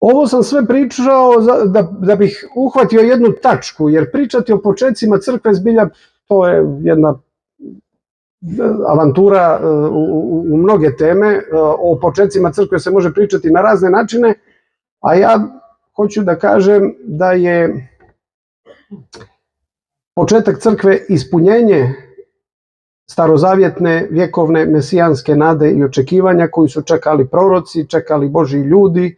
Ovo sam sve pričao da bih uhvatio jednu tačku, jer pričati o počecima crkve zbilja, to je jedna avantura u mnoge teme. O počecima crkve se može pričati na razne načine, a ja hoću da kažem da je početak crkve ispunjenje starozavjetne, vjekovne, mesijanske nade i očekivanja koji su čekali proroci, čekali Božji ljudi,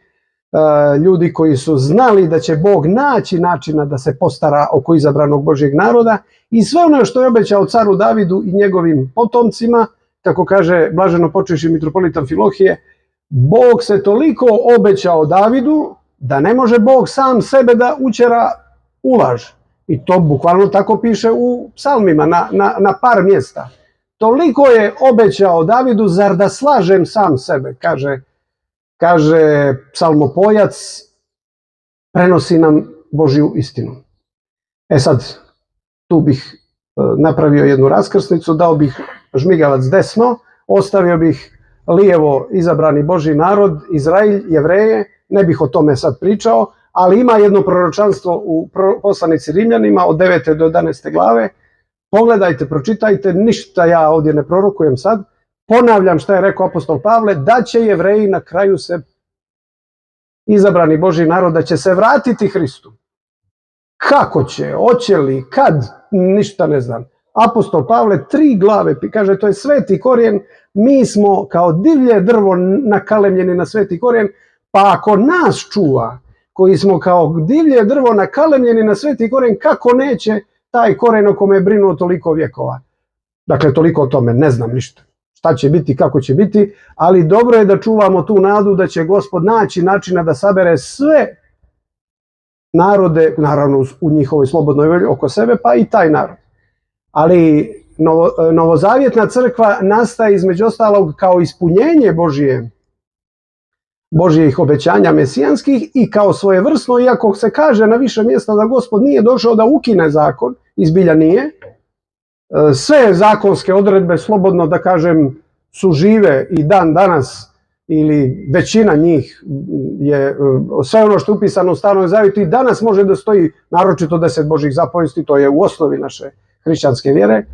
ljudi koji su znali da će Bog naći načina da se postara oko izabranog Božjeg naroda i sve ono što je obećao caru Davidu i njegovim potomcima, kako kaže blaženo počivši mitropolit Amfilohije, Bog se toliko obećao Davidu da ne može Bog sam sebe da učera u laž. I to bukvalno tako piše u psalmima na par mjesta. Toliko je obećao Davidu, zar da slažem sam sebe, kaže psalmopojac, prenosi nam Božju istinu. Sad, tu bih napravio jednu raskrsnicu, dao bih žmigavac desno, ostavio bih lijevo izabrani Božji narod, Izrael, Jevreje, ne bih o tome sad pričao, ali ima jedno proročanstvo u poslanici Rimljanima od 9. do 11. glave. Pogledajte, pročitajte, ništa ja ovdje ne prorokujem sad. Ponavljam šta je rekao apostol Pavle, da će Jevreji na kraju se, izabrani Božji narod, da će se vratiti Hristu. Kako će, hoće li, kad, ništa ne znam. Apostol Pavle 3 glave, kaže, to je sveti korijen, mi smo kao divlje drvo nakalemljeni na sveti korijen, pa ako nas čuva, koji smo kao divlje drvo nakalemljeni na sveti korijen, kako neće taj koren o kome je brinuo toliko vjekova. Dakle, toliko o tome, ne znam ništa. Šta će biti, kako će biti, ali dobro je da čuvamo tu nadu da će Gospod naći načina da sabere sve narode, naravno u njihovoj slobodnoj volji oko sebe, pa i taj narod. Ali novozavjetna crkva nastaje između ostalog kao ispunjenje Božjih obećanja mesijanskih i kao svojevrsno, iako se kaže na više mjesta da Gospod nije došao da ukine zakon, izbilja nije, sve zakonske odredbe, slobodno da kažem, su žive i dan danas, ili većina njih je, sve ono što je upisano u Starom Zavjetu i danas može da stoji, naročito 10 Božjih zapovesti, to je u osnovi naše hrišćanske vjere,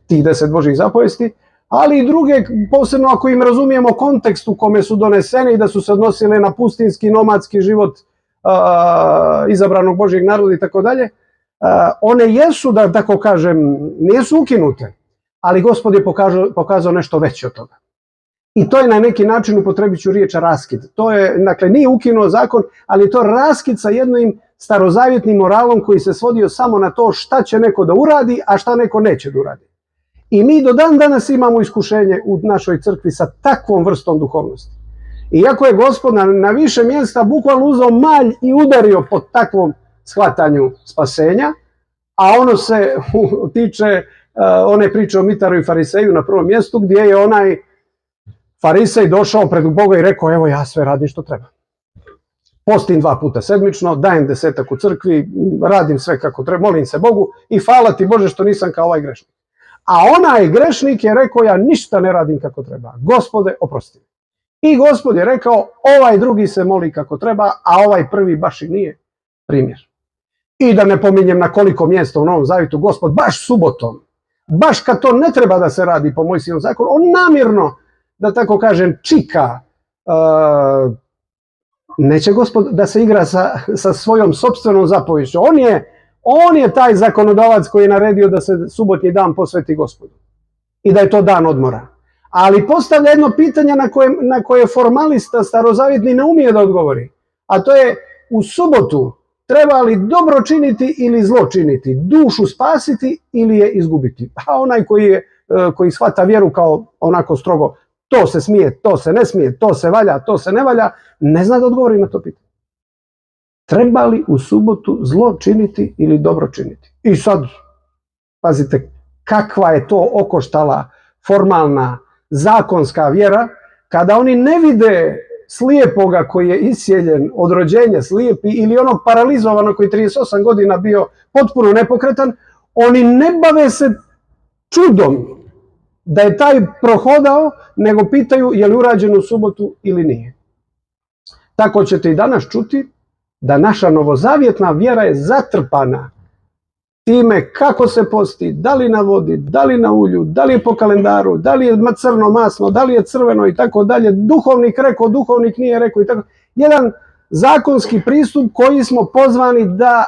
tih 10 Božjih zapovesti, ali i druge, posebno ako im razumijemo kontekst u kome su donesene i da su se odnosile na pustinski, nomadski život izabranog Božjeg naroda i tako dalje, one jesu, da tako kažem, nisu ukinute, ali Gospod je pokazao nešto veće od toga. I to je na neki način, upotrebit ću riječ raskid. To je, dakle, nije ukinuo zakon, ali to raskid sa jednim starozavjetnim moralom koji se svodio samo na to šta će neko da uradi, a šta neko neće da uradi. I mi do dan danas imamo iskušenje u našoj crkvi sa takvom vrstom duhovnosti. Iako je Gospod na više mjesta bukvalno uzeo malj i udario po takvom shvatanju spasenja, a ono se tiče one priče o Mitaru i Fariseju na prvom mjestu, gdje je onaj Farisej došao pred Boga i rekao, evo ja sve radim što treba. Postim 2 puta sedmično, dajem 10 u crkvi, radim sve kako treba, molim se Bogu i hvala ti Bože što nisam kao ovaj grešnik. A onaj grešnik je rekao, ja ništa ne radim kako treba. Gospode, oprosti. I Gospod je rekao, ovaj drugi se moli kako treba, a ovaj prvi baš i nije primjer. I da ne pominjem na koliko mjesta u Novom Zavjetu Gospod baš subotom, baš kad to ne treba da se radi po Mojsijevom zakonu, on namjerno, da tako kažem, čika, neće Gospod da se igra sa svojom sopstvenom zapovješću. On je taj zakonodavac koji je naredio da se subotnji dan posveti Gospodu i da je to dan odmora. Ali postavlja jedno pitanje na koje formalista starozavjetni ne umije da odgovori. A to je, u subotu treba li dobro činiti ili zlo činiti, dušu spasiti ili je izgubiti. A onaj koji shvata vjeru kao onako strogo, to se smije, to se ne smije, to se valja, to se ne valja, ne zna da odgovori na to pitanje. Treba li u subotu zlo činiti ili dobro činiti? I sad, pazite, kakva je to okoštala formalna zakonska vjera, kada oni ne vide slijepoga koji je isjeljen od rođenja slijepi ili onog paralizovanog koji 38 godina bio potpuno nepokretan, oni ne bave se čudom da je taj prohodao, nego pitaju je li urađeno u subotu ili nije. Tako ćete i danas čuti da naša novozavjetna vjera je zatrpana time kako se posti, da li na vodi, da li na ulju, da li je po kalendaru, da li je crno masno, da li je crveno i tako dalje. Duhovnik rekao, duhovnik nije rekao i tako. Jedan zakonski pristup koji smo pozvani da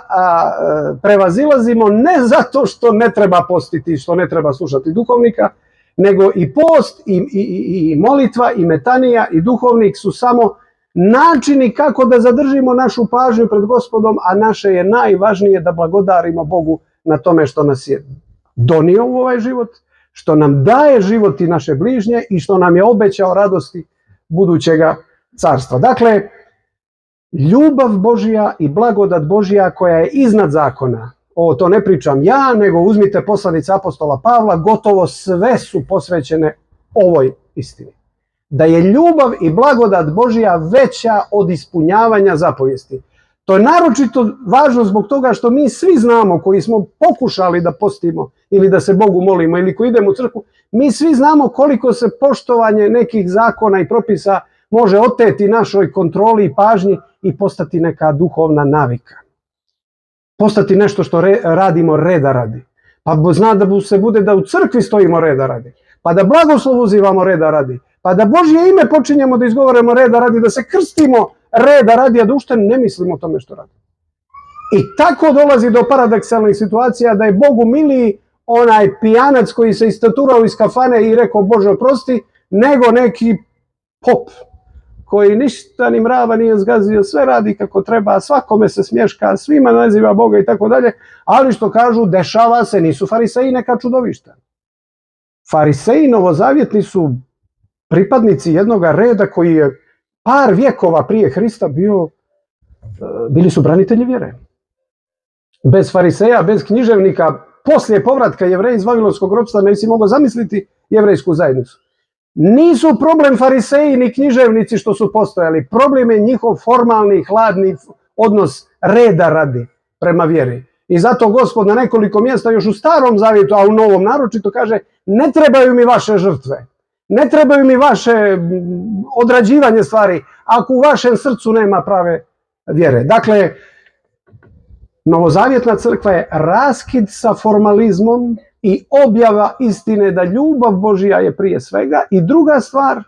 prevazilazimo ne zato što ne treba postiti, što ne treba slušati duhovnika, nego i post i molitva i metanija i duhovnik su samo načini kako da zadržimo našu pažnju pred Gospodom, a naše je najvažnije da blagodarimo Bogu na tome što nas je donio u ovaj život, što nam daje život i naše bližnje i što nam je obećao radosti budućega carstva. Dakle, ljubav Božja i blagodat Božja koja je iznad zakona, ovo to ne pričam ja, nego uzmite poslanice apostola Pavla, gotovo sve su posvećene ovoj istini. Da je ljubav i blagodat Božja veća od ispunjavanja zapovijesti. To je naročito važno zbog toga što mi svi znamo, koji smo pokušali da postimo ili da se Bogu molimo ili koji idemo u crkvu, mi svi znamo koliko se poštovanje nekih zakona i propisa može oteti našoj kontroli i pažnji i postati neka duhovna navika. Postati nešto što radimo reda radi. Pa zna da se bude da u crkvi stojimo reda radi. Pa da blagoslov uzivamo reda radi. Pa da Božje ime počinjemo da izgovaramo reda radi, da se krstimo reda radi, a da ušte ne mislimo o tome što radimo. I tako dolazi do paradoksalnih situacija da je Bogu miliji onaj pijanac koji se istaturao iz kafane i rekao Bože oprosti, nego neki pop koji ništa ni mrava nije zgazio, sve radi kako treba, svakome se smješka, svima naziva Boga i tako dalje, ali što kažu, dešava se, nisu fariseji neka čudovišta. Fariseji novozavjetni su pripadnici jednog reda koji je par vjekova prije Hrista bili su branitelji vjere. Bez fariseja, bez književnika, poslije povratka Jevreja iz Vavilonskog ropstva ne si mogao zamisliti jevrejsku zajednicu. Nisu problem fariseji ni književnici što su postojali, problem je njihov formalni, hladni odnos reda radi prema vjeri. I zato Gospod na nekoliko mjesta još u Starom Zavjetu, a u Novom naročito kaže, ne trebaju mi vaše žrtve, ne trebaju mi vaše odrađivanje stvari, ako u vašem srcu nema prave vjere. Dakle, novozavjetna crkva je raskid sa formalizmom i objava istine da ljubav Božja je prije svega. I druga stvar,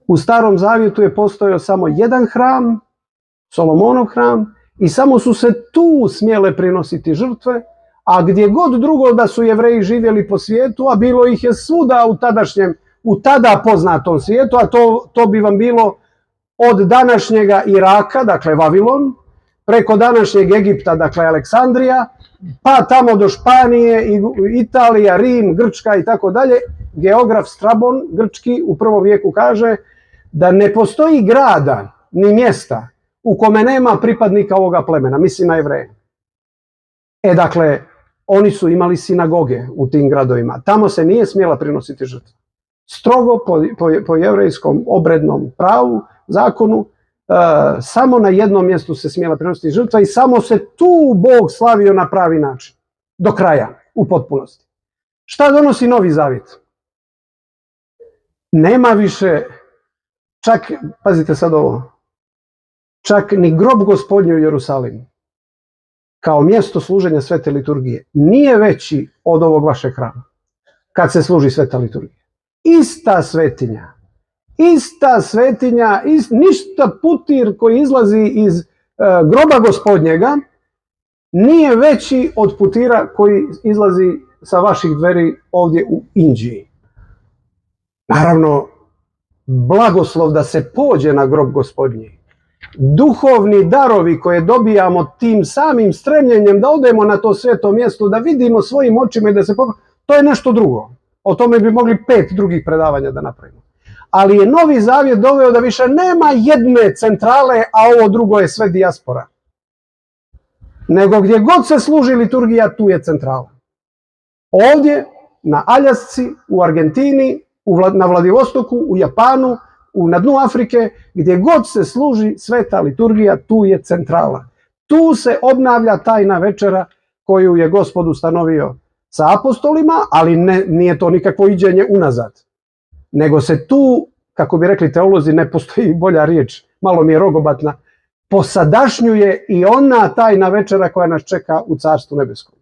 u Starom Zavjetu je postojao samo jedan hram, Solomonov hram, i samo su se tu smjele prinositi žrtve, a gdje god drugo da su Jevreji živjeli po svijetu, a bilo ih je svuda u tada poznatom svijetu, a to bi vam bilo od današnjega Iraka, dakle Vavilon, preko današnjeg Egipta, dakle Aleksandrija, pa tamo do Španije, Italija, Rim, Grčka i tako dalje. Geograf Strabon, grčki, u prvom vijeku kaže da ne postoji grada ni mjesta u kome nema pripadnika ovoga plemena, mislim na Jevreje. Dakle, oni su imali sinagoge u tim gradovima. Tamo se nije smjela prinositi žrtva. Strogo po jevrejskom obrednom pravu, zakonu, samo na jednom mjestu se smjela prinositi žrtva i samo se tu Bog slavio na pravi način. Do kraja, u potpunosti. Šta donosi Novi Zavjet? Nema više, čak, pazite sad ovo, čak ni grob Gospodnji u Jerusalimu, kao mjesto služenja svete liturgije, nije veći od ovog vašeg hrama, kad se služi sveta liturgija. Ista svetinja, ništa putir koji izlazi iz groba Gospodnjega nije veći od putira koji izlazi sa vaših dveri ovdje u Inđiji. Naravno, blagoslov da se pođe na grob Gospodnji. Duhovni darovi koje dobijamo tim samim stremljenjem da odemo na to sveto mjesto, da vidimo svojim očima i da se to je nešto drugo. O tome bi mogli 5 drugih predavanja da napravimo. Ali je Novi Zavjet doveo da više nema jedne centrale, a ovo drugo je sve dijaspora. Nego gdje god se služi liturgija, tu je centrala. Ovdje, na Aljasci, u Argentini, na Vladivostoku, u Japanu, na dnu Afrike, gdje god se služi sveta liturgija, tu je centrala. Tu se obnavlja tajna večera koju je Gospod ustanovio sa apostolima, ali nije to nikakvo iđenje unazad. Nego se tu, kako bi rekli teolozi, ne postoji bolja riječ, malo mi je rogobatna, posadašnjuje i ona tajna večera koja nas čeka u Carstvu nebeskom.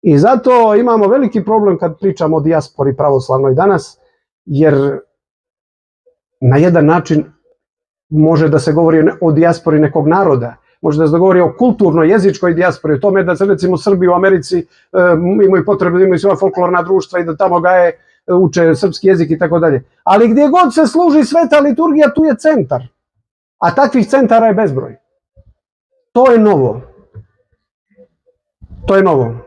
I zato imamo veliki problem kad pričamo o dijaspori pravoslavnoj danas, jer na jedan način može da se govori o dijaspori nekog naroda, može da se govori o kulturnoj, jezičkoj dijaspori, o tome da se recimo Srbi u Americi imaju potrebu da imaju svoja folklorna društva i da tamo gaje, uče srpski jezik i tako dalje. Ali gdje god se služi sveta liturgija, tu je centar. A takvih centara je bezbroj. To je novo. To je novo.